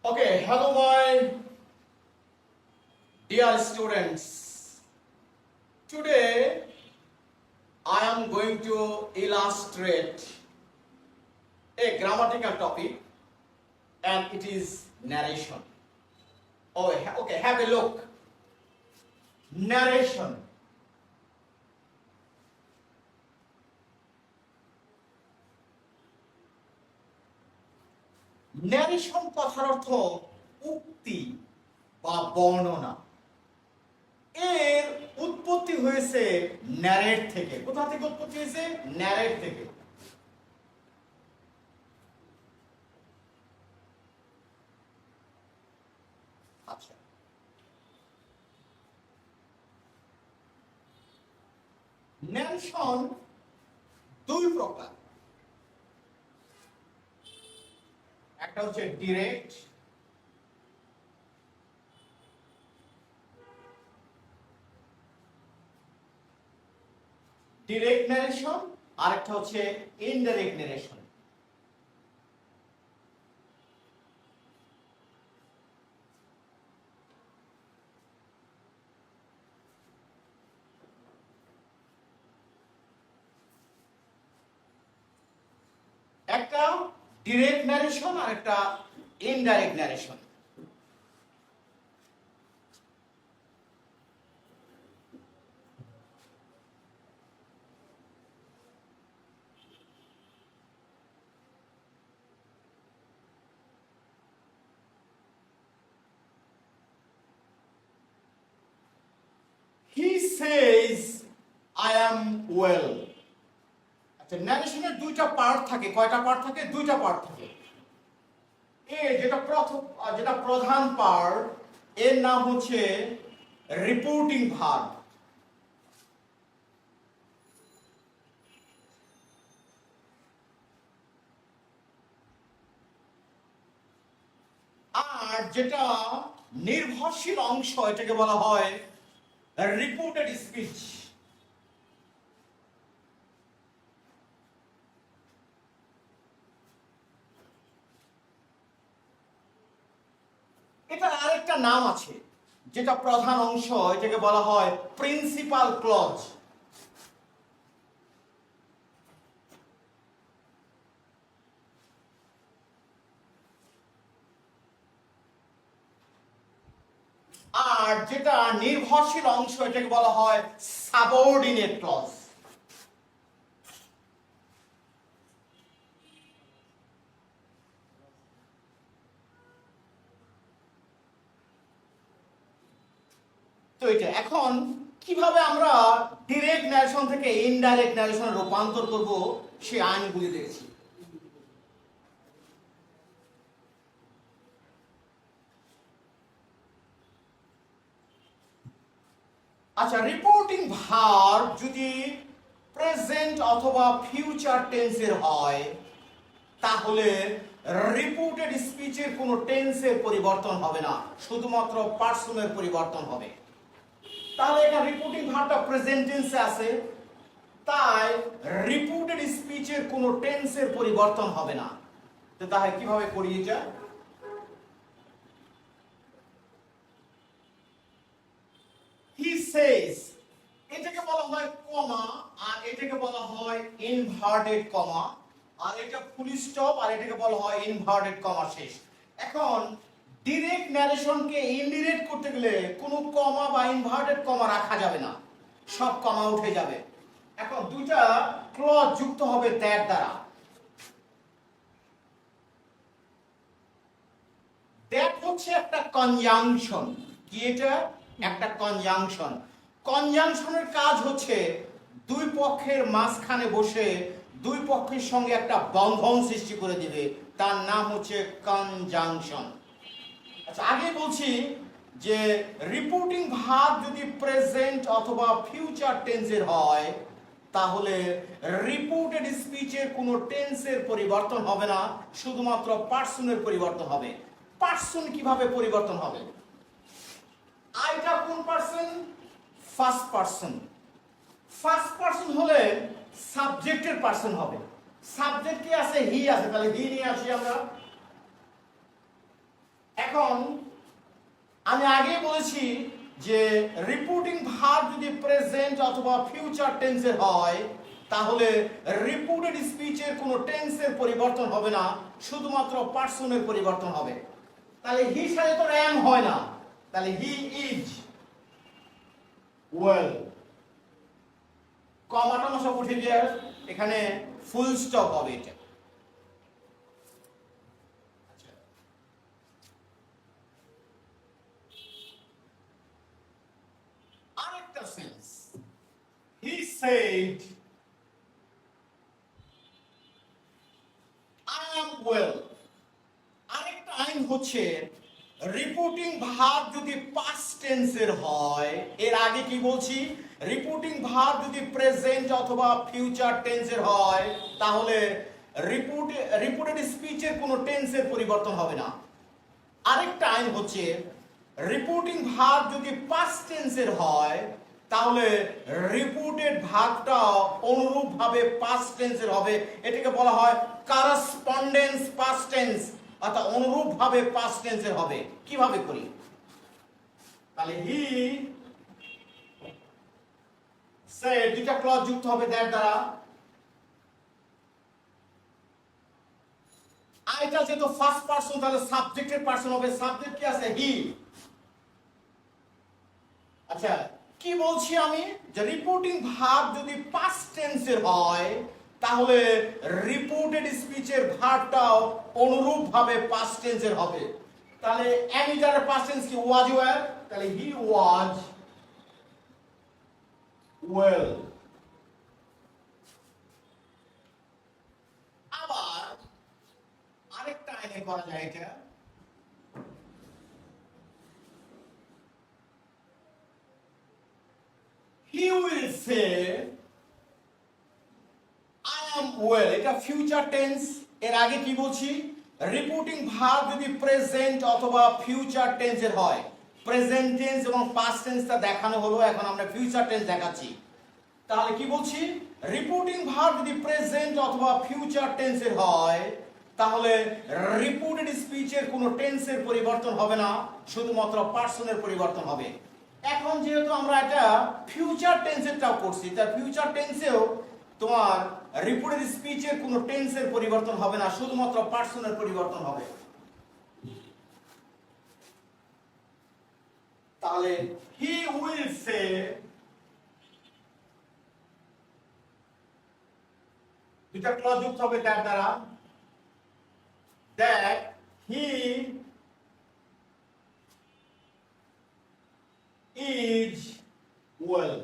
Okay, hello my dear students. Today I am going to illustrate a grammatical topic and it is narration. Oh, okay, have a look. Narration. Narration কথার অর্থ উক্তি বা বর্ণনা। এর উৎপত্তি হয়েছে narrate থেকে। কোথা থেকে উৎপত্তি হয়েছে? ন্যারেট থেকে। আচ্ছা, ন্যারেশন দুই প্রকার। একটা হচ্ছে ডিরেক্ট, ন্যারেশন, আর একটা হচ্ছে ইনডাইরেক্ট ন্যারেশন। একটা ডিরেক্ট ন্যারেশন আর একটা indirect narration. He says I am well. আচ্ছা, ন্যারেশনের দুইটা পার্ট থাকে। কয়টা পার্ট থাকে? দুইটা পার্ট থাকে। যেটা প্রধান পার্ট, এর নাম হচ্ছে রিপোর্টিং ভার্ব। আর যেটা নির্ভরশীল অংশ, এটাকে বলা হয় রিপোর্টেড স্পিচ। এটা আরেকটা নাম আছে, যেটা প্রধান অংশ, এটাকে বলা হয় প্রিন্সিপাল ক্লজ। আর যেটা নির্ভরশীল অংশ, এটাকে বলা হয় সাবঅর্ডিনেট ক্লজ। তো এটা এখন কিভাবে আমরা ডিরেক্ট ন্যারেশন থেকে ইনডাইরেক্ট ন্যারেশনে রূপান্তর করব, সেই আইনগুলি দেখছি। আচ্ছা, রিপোর্টিং ভার্ব যদি প্রেজেন্ট অথবা ফিউচার টেন্সের হয়, তাহলে রিপোর্টেড স্পিচের কোনো টেন্সের পরিবর্তন হবে না, শুধুমাত্র পার্সনের পরিবর্তন হবে। তাহলে এখানে রিপোর্টিং ভার্বটা প্রেজেন্ট টেন্সে আছে, তাই রিপোর্টেড স্পিচের কোনো টেন্সের পরিবর্তন হবে না। তো তাহলে কিভাবে করি এটা? He says, এটাকে বলা হয় কমা, আর এটাকে বলা হয় ইনভার্টেড কমা, আর এটা ফুল স্টপ, আর এটাকে বলা হয় ইনভার্টেড কমা শেষ। এখন ডিরেক্ট ন্যারেশনকে ইনডিরেক্ট করতে গেলে কোনো কমা বা ইনভার্টেড কমা রাখা যাবে না, সব কমা উঠে যাবে। এখন দুইটা ক্লজ যুক্ত হবে দ্যাট দ্বারা। দ্যাট হচ্ছে একটা কনজাংশন। কি এটা? একটা কনজাংশন। কনজাংশনের কাজ হচ্ছে দুই পক্ষের মাঝখানে বসে দুই পক্ষের সঙ্গে একটা বন্ধন সৃষ্টি করে দিবে, তার নাম হচ্ছে কনজাংশন। আচ্ছা, আগে বলছি যে রিপোর্টিং ভার্ব যদি প্রেজেন্ট অথবা ফিউচার টেন্সের হয়, তাহলে রিপোর্টেড স্পিচের কোনো টেন্সের পরিবর্তন হবে না, শুধুমাত্র পার্সনের পরিবর্তন হবে। পার্সন কিভাবে পরিবর্তন হবে? আইটা কোন person? First person. First person হলে সাবজেক্টের পার্সন হবে। সাবজেক্ট কি আছে? হি আছে, তাহলে হি নিয়ে আসি আমরা। এখন আমি আগেই বলেছি যে রিপোর্টিং ভার্ব যদি প্রেজেন্ট অথবা ফিউচার টেন্সের হয় তাহলে রিপোর্টেড স্পিচের কোনো টেন্সের পরিবর্তন হবে না, শুধুমাত্র পার্সনের পরিবর্তন হবে। তাহলে হি সাথে তো এম হয় না, তাহলে হি ইজ ওয়েল, কমাটা সব উঠে দিয়ে এখানে ফুল স্টপ হবে। এটা আরেকটা sense, he said I am well. আরেকটা আইন হচ্ছে রিপোর্টিং ভার্ব যদি পাস্ট টেন্সের হয়, এর আগে কি বলছি, রিপোর্টিং ভার্ব যদি প্রেজেন্ট অথবা ফিউচার টেন্সের হয় তাহলে রিপোর্টেড স্পিচের কোনো টেন্সের পরিবর্তন হবে না। আরেকটা আইন হচ্ছে রিপোর্টিং ভার্ব যদি পাস্ট টেন্সের হয় তাহলে রিপোর্টেড ভার্বটা অনুরূপভাবে পাস্ট টেন্সের হবে। এটাকে বলা হয় করেসপন্ডেন্স পাস্ট টেন্স, অর্থাৎ অনুরূপভাবে পাস্ট টেন্সের হবে। কিভাবে করি, তাহলে হি সেড দুইটা ক্লজ যুক্ত হবে দ্যাট দ্বারা। আইটা যেহেতু ফার্স্ট পারসন তাহলে সাবজেক্টের পারসন হবে, সাবজেক্ট কি আছে, হি। আচ্ছা, কি বলছি আমি, যে রিপোর্টিং ভার্ব যদি পাস্ট টেন্সের হয় তাহলে রিপোর্টেড স্পিচের ভার্বটাও অনুরূপভাবে পাস্ট টেন্সের হবে। তাহলে অ্যামিটারের পাস্ট টেন্স কি, ওয়াজ ওয়ার, তাহলে হি ওয়াজ ওয়েল। আবার আরেকটা আইনে করা যায় এটা, he will say I am well, এটা ফিউচার টেন্স। এর আগে কি বলছি, রিপোর্টিং ভার্ব যদি প্রেজেন্ট অথবা ফিউচার টেন্সের হয়, প্রেজেন্ট টেন্স এবং পাস্ট টেন্সটা দেখানো হলো, এখন আমরা ফিউচার টেন্স দেখাচ্ছি। তাহলে কি বলছি, রিপোর্টিং ভার্ব যদি প্রেজেন্ট অথবা ফিউচার টেন্সের হয় তাহলে রিপোর্টেড স্পিচের কোনো টেন্সের পরিবর্তন হবে না, শুধুমাত্র পার্সনের পরিবর্তন হবে। এখন যেহেতু আমরা এটা ফিউচার টেন্সেরটাও করছি, তার ফিউচার টেন্সেও তোমার রিপোর্টেড স্পিচের কোনো টেন্সের পরিবর্তন হবে না, শুধুমাত্র পার্সনের পরিবর্তন হবে। তাহলে হি উইল সে, দুটা ক্লজ যুক্ত হবে দ্যাট দ্বারা, that he is well.